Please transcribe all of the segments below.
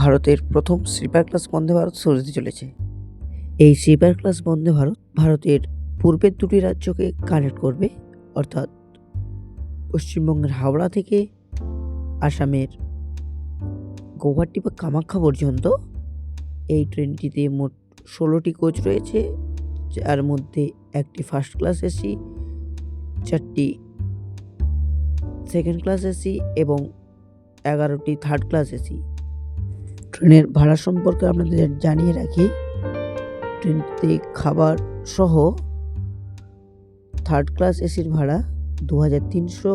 ভারতের প্রথম sleeper class Vande Bharat শুরু হতে চলেছে। এই স্লিপার ক্লাস বন্দে ভারত ভারতের পূর্বের দুটি রাজ্যকে কানেক্ট করবে, অর্থাৎ পশ্চিমবঙ্গের হাওড়া থেকে আসামের গৌহাটি বা কামাখ্যা পর্যন্ত। এই ট্রেনটিতে মোট 16টি কোচ রয়েছে, যার মধ্যে একটি ফার্স্ট ক্লাস এসি, 4টি সেকেন্ড ক্লাস এসি এবং 11টি থার্ড ক্লাস এসি। ট্রেনের ভাড়া সম্পর্কে আপনাদের জানিয়ে রাখি, ট্রেনটিতে খাবার সহ থার্ড ক্লাস এসির ভাড়া 2300,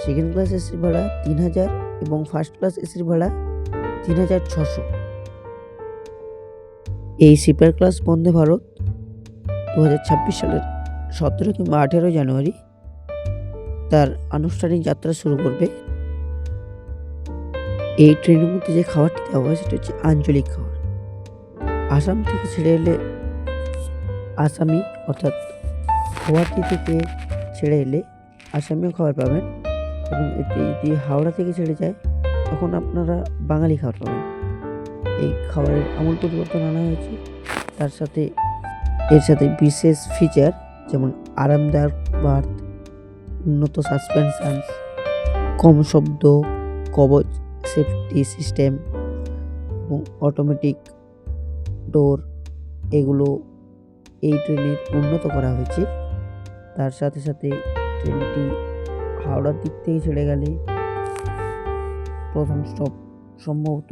সেকেন্ড ক্লাস এসির ভাড়া 3000 এবং ফার্স্ট ক্লাস এসির ভাড়া 3600। এই স্লিপার ক্লাস বন্দে ভারত 2026 সালের 17 কিংবা 18 জানুয়ারি তার আনুষ্ঠানিক যাত্রা শুরু করবে। এই ট্রেনের মধ্যে যে খাবারটি দেওয়া হয় সেটা হচ্ছে আঞ্চলিক খাবার। আসাম থেকে ছেড়ে এলে আসামি, অর্থাৎ গুয়াহাটি থেকে ছেড়ে এলে আসামিও খাবার পাবেন, এবং এটি যদি হাওড়া থেকে ছেড়ে যায় তখন আপনারা বাঙালি খাবার পাবেন। এই খাবারের আমূল পরিবর্তন আনা হয়েছে। এর সাথে বিশেষ ফিচার যেমন আরামদায়ক বার্থ, উন্নত সাসপেনশন, কম শব্দ, কবচ সেফটি সিস্টেম এবং অটোমেটিক ডোর, এগুলো এই ট্রেনের উন্নত করা হয়েছে। তার সাথে সাথে ট্রেনটি হাওড়ার দিক থেকে ছেড়ে গেলে প্রথম স্টপ সম্ভবত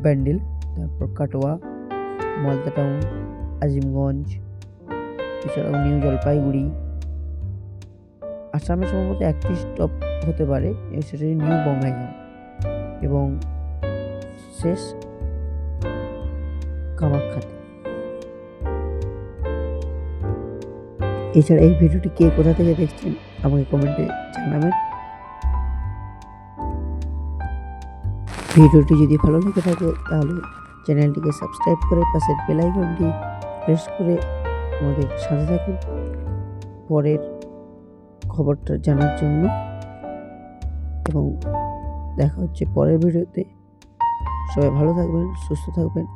ব্যান্ডেল, তারপর কাটোয়া, মালদা টাউন, আজিমগঞ্জ, এছাড়াও নিউ জলপাইগুড়ি। আসামে সম্ভবত একটি স্টপ হতে পারে, সেটা নিউ বঙ্গাইগাঁও, এবং শেষ কামাখ্যাতে। এছাড়া এই ভিডিওটি কে কোথা থেকে দেখছেন আমাকে কমেন্টে জানাবেন। ভিডিওটি যদি ভালো লেগে থাকে তাহলে চ্যানেলটিকে সাবস্ক্রাইব করে পাশের বেল আইকনটি প্রেস করে আমাদের সাথে থাকুন পরের খবরটা জানার জন্য, এবং দেখা হচ্ছে পরের ভিডিওতে। সবাই ভালো থাকবেন, সুস্থ থাকবেন।